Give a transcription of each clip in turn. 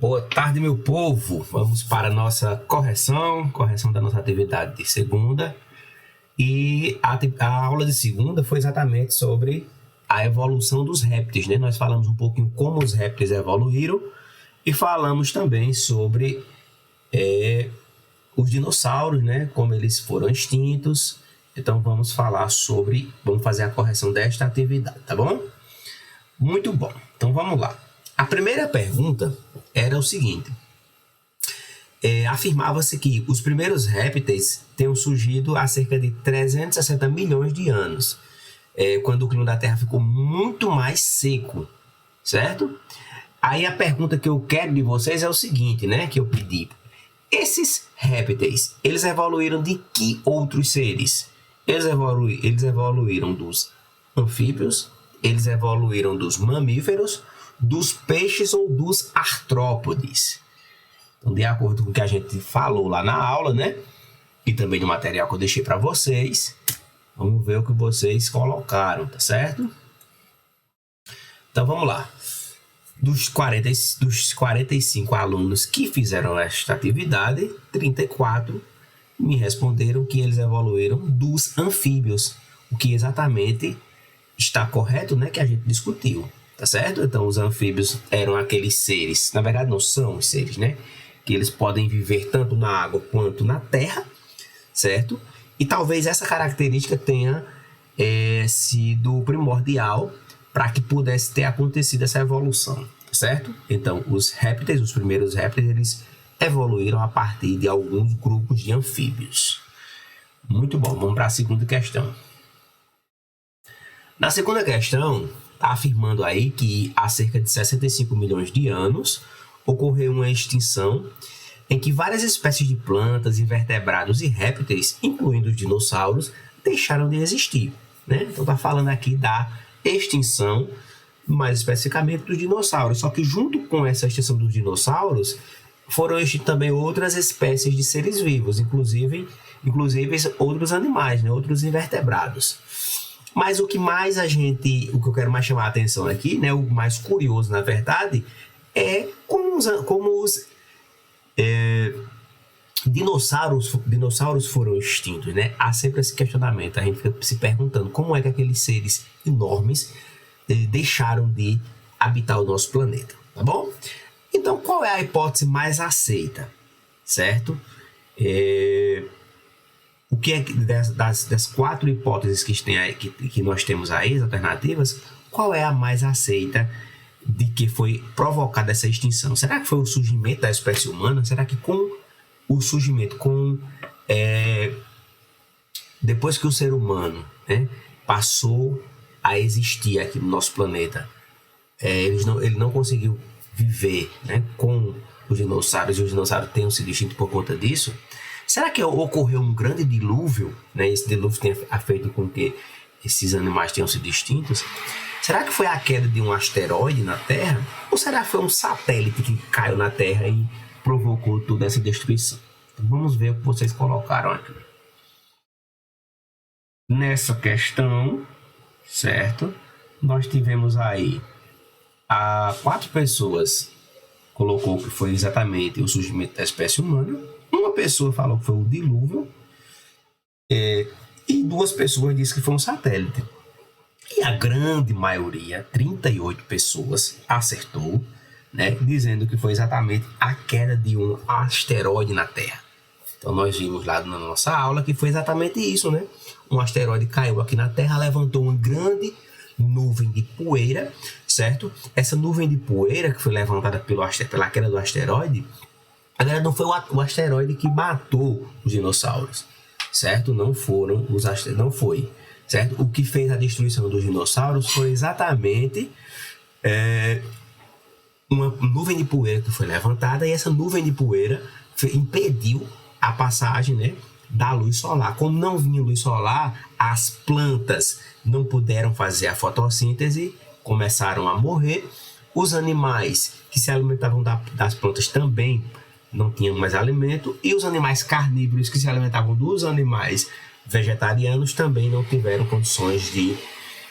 Boa tarde, meu povo. Vamos para a nossa correção da nossa atividade de segunda. E a aula de segunda foi exatamente sobre a evolução dos répteis, né? Nós falamos um pouquinho como os répteis evoluíram e falamos também sobre os dinossauros, né? Como eles foram extintos. Então vamos fazer a correção desta atividade, tá bom? Muito bom. Então vamos lá. A primeira pergunta era o seguinte. Afirmava-se que os primeiros répteis tenham surgido há cerca de 360 milhões de anos, quando o clima da Terra ficou muito mais seco, certo? Aí a pergunta que eu quero de vocês é o seguinte, né? Que eu pedi. Esses répteis, eles evoluíram de que outros seres? Eles evoluíram dos anfíbios, eles evoluíram dos mamíferos, dos peixes ou dos artrópodes. Então, de acordo com o que a gente falou lá na aula, né? E também no material que eu deixei para vocês, vamos ver o que vocês colocaram, tá certo? Então, vamos lá. Dos 45 alunos que fizeram esta atividade, 34 me responderam que eles evoluíram dos anfíbios, o que exatamente está correto, né? Que a gente discutiu, tá certo? Então, os anfíbios eram aqueles seres, na verdade não são os seres, né? Que eles podem viver tanto na água quanto na terra, certo? E talvez essa característica tenha sido primordial para que pudesse ter acontecido essa evolução, certo? Então, os primeiros répteis, eles evoluíram a partir de alguns grupos de anfíbios. Muito bom, vamos para a segunda questão. Na segunda questão, está afirmando aí que há cerca de 65 milhões de anos ocorreu uma extinção em que várias espécies de plantas, invertebrados e répteis, incluindo os dinossauros, deixaram de existir, né? Então está falando aqui da extinção, mais especificamente dos dinossauros. Só que junto com essa extinção dos dinossauros, foram extintas também outras espécies de seres vivos, inclusive outros animais, né? Outros invertebrados. Mas o que eu quero mais chamar a atenção aqui, né? O mais curioso, na verdade, é como os dinossauros foram extintos, né? Há sempre esse questionamento, a gente fica se perguntando como é que aqueles seres enormes deixaram de habitar o nosso planeta, tá bom? Então, qual é a hipótese mais aceita, certo? O que é das 4 hipóteses que nós temos aí, as alternativas, qual é a mais aceita de que foi provocada essa extinção? Será que foi o surgimento da espécie humana? Será que com o surgimento, depois que o ser humano, né, passou a existir aqui no nosso planeta, ele não conseguiu viver, né, com os dinossauros, e os dinossauros tenham sido extintos por conta disso? Será que ocorreu um grande dilúvio, né? Esse dilúvio tenha feito com que esses animais tenham sido extintos? Será que foi a queda de um asteroide na Terra? Ou será que foi um satélite que caiu na Terra e provocou toda essa destruição? Então, vamos ver o que vocês colocaram aqui. Nessa questão, certo? Nós tivemos aí 4 pessoas colocou que foi exatamente o surgimento da espécie humana. Uma pessoa falou que foi o dilúvio. E 2 pessoas disseram que foi um satélite. E a grande maioria, 38 pessoas, acertou, né, dizendo que foi exatamente a queda de um asteroide na Terra. Então nós vimos lá na nossa aula que foi exatamente isso, né? Um asteroide caiu aqui na Terra, levantou uma grande nuvem de poeira, certo? Essa nuvem de poeira que foi levantada pela queda do asteroide, agora não foi o asteroide que matou os dinossauros, certo? Não foi, certo? O que fez a destruição dos dinossauros foi exatamente uma nuvem de poeira que foi levantada, e essa nuvem de poeira impediu a passagem, né, da luz solar. Como não vinha luz solar, as plantas não puderam fazer a fotossíntese, começaram a morrer. Os animais que se alimentavam das plantas também não tinham mais alimento, e os animais carnívoros que se alimentavam dos animais vegetarianos também não tiveram condições de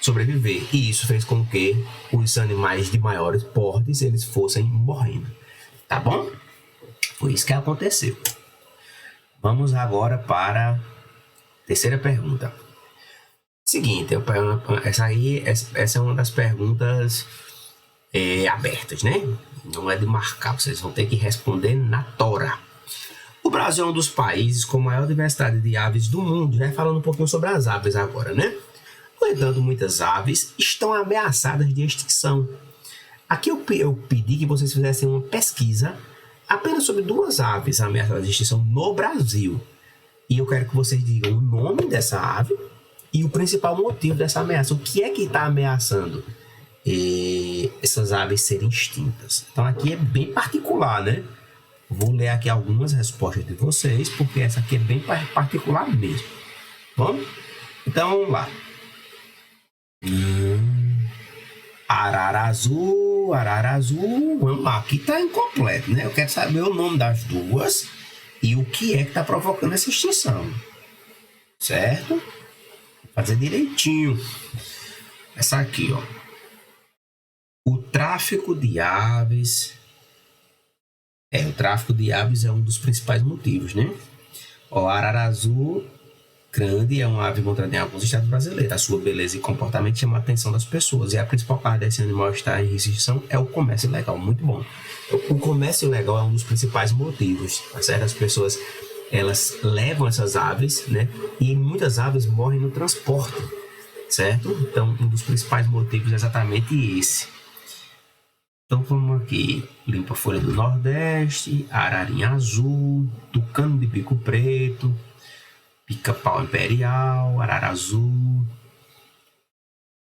sobreviver. E isso fez com que os animais de maiores portes eles fossem morrendo. Tá bom? Foi isso que aconteceu. Vamos agora para a terceira pergunta. Seguinte, essa é uma das perguntas abertas, né? Não é de marcar, vocês vão ter que responder na tora. O Brasil é um dos países com maior diversidade de aves do mundo, já falando um pouquinho sobre as aves agora, né? No entanto, muitas aves estão ameaçadas de extinção. Aqui eu pedi que vocês fizessem uma pesquisa apenas sobre 2 aves ameaçadas de extinção no Brasil. E eu quero que vocês digam o nome dessa ave e o principal motivo dessa ameaça. O que é que está ameaçando essas aves serem extintas? Então aqui é bem particular, né? Vou ler aqui algumas respostas de vocês, porque essa aqui é bem particular mesmo. Vamos? Então vamos lá. Arara azul. Vamos lá, aqui está incompleto, né? Eu quero saber o nome das 2 e o que é que está provocando essa extinção. Certo? Vou fazer direitinho. Essa aqui, ó. O tráfico de aves. O tráfico de aves é um dos principais motivos, né? O arara azul grande é uma ave encontrada em alguns estados brasileiros. A sua beleza e comportamento chama a atenção das pessoas. E a principal parte desse animal estar em extinção é o comércio ilegal. Muito bom. O comércio ilegal é um dos principais motivos, tá certo? As pessoas, elas levam essas aves, né? E muitas aves morrem no transporte, certo? Então, um dos principais motivos é exatamente esse. Então vamos aqui, limpa-folha do Nordeste, ararinha azul, tucano de bico preto, pica-pau imperial, arara azul,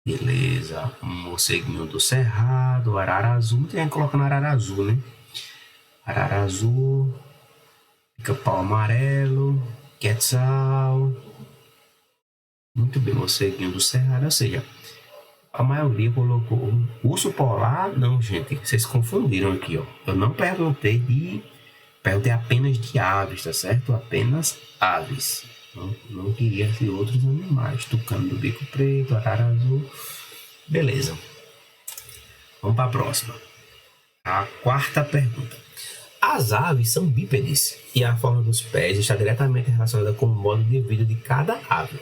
beleza, morceguinho do cerrado, arara azul, muita gente colocando arara azul, né? Arara azul, pica-pau amarelo, quetzal, muito bem, morceguinho do cerrado, ou seja, a maioria colocou urso polar. Não, gente, vocês confundiram aqui, ó. Eu não perguntei apenas de aves, tá certo? Apenas aves. Não queria ser outros animais. Tucano do bico preto, arara azul. Beleza. Vamos para a próxima. A 4ª pergunta. As aves são bípedes e a forma dos pés está diretamente relacionada com o modo de vida de cada ave.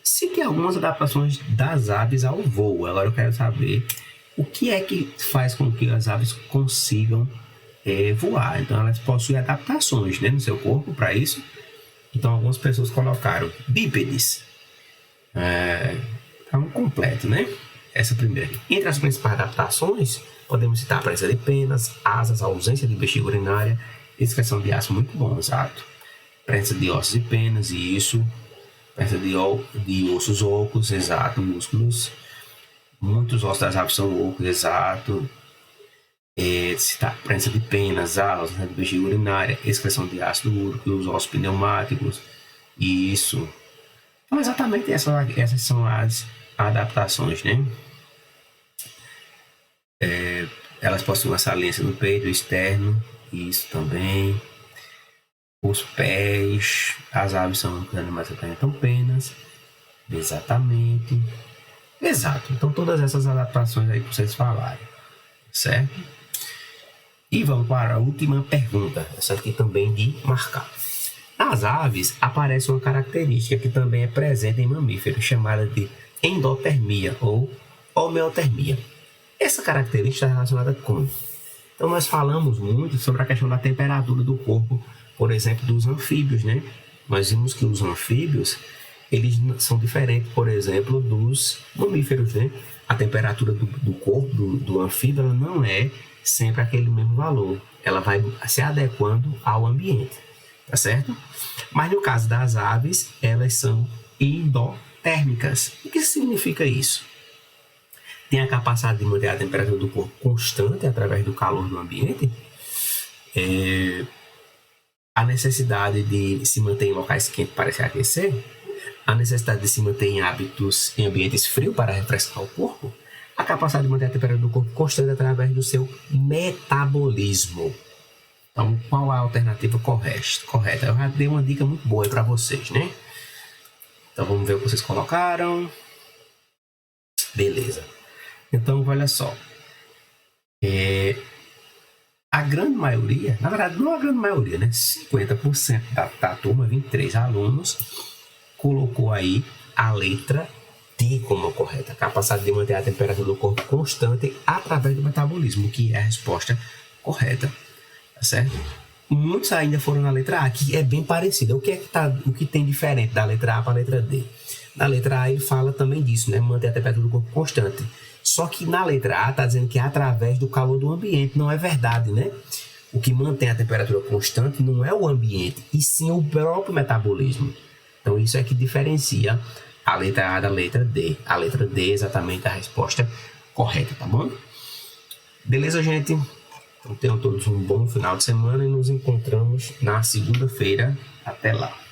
Cite algumas adaptações das aves ao voo. Agora eu quero saber o que é que faz com que as aves consigam voar. Então elas possuem adaptações, né, no seu corpo para isso. Então algumas pessoas colocaram bípedes. Então completo, né? Essa primeira. Entre as principais adaptações, podemos citar a presença de penas, asas, ausência de bexiga urinária, excreção de ácido, muito bom, exato. Presença de ossos e penas, e isso. Presença de ossos ocos, exato, músculos. Muitos ossos das aves são ocos, exato. Presença de penas, asas, de bexiga urinária, excreção de ácido úrico, os ossos pneumáticos. Isso. Então, exatamente essas são as adaptações, né? Elas possuem uma saliência no peito externo, isso também. Os pés, as aves são os animais que apresentam penas. Exatamente. Exato. Então todas essas adaptações aí que vocês falaram. Certo? E vamos para a última pergunta. Essa aqui também de marcar. Nas aves aparece uma característica que também é presente em mamíferos, chamada de endotermia ou homeotermia. Essa característica está relacionada com... Então nós falamos muito sobre a questão da temperatura do corpo, por exemplo, dos anfíbios, né? Nós vimos que os anfíbios, eles são diferentes, por exemplo, dos mamíferos, né? A temperatura do corpo do anfíbio, ela não é sempre aquele mesmo valor. Ela vai se adequando ao ambiente, tá certo? Mas no caso das aves, elas são endotérmicas. O que significa isso? Tem a capacidade de manter a temperatura do corpo constante através do calor do ambiente. A necessidade de se manter em locais quentes para se aquecer, a necessidade de se manter em ambientes frios para refrescar o corpo, a capacidade de manter a temperatura do corpo constante através do seu metabolismo. Então, qual a alternativa correta? Eu já dei uma dica muito boa para vocês, né? Então, vamos ver o que vocês colocaram. Beleza. Então, olha só. A grande maioria, na verdade não a grande maioria, né? 50% da turma, 23 alunos, colocou aí a letra D como a correta. Capacidade de manter a temperatura do corpo constante através do metabolismo, que é a resposta correta, tá certo? Muitos ainda foram na letra A, que é bem parecida. O que tem diferente da letra A para a letra D? Na letra A ele fala também disso, né? Manter a temperatura do corpo constante. Só que na letra A está dizendo que é através do calor do ambiente. Não é verdade, né? O que mantém a temperatura constante não é o ambiente, e sim o próprio metabolismo. Então isso é que diferencia a letra A da letra D. A letra D é exatamente a resposta correta, tá bom? Beleza, gente? Então tenham todos um bom final de semana e nos encontramos na segunda-feira. Até lá!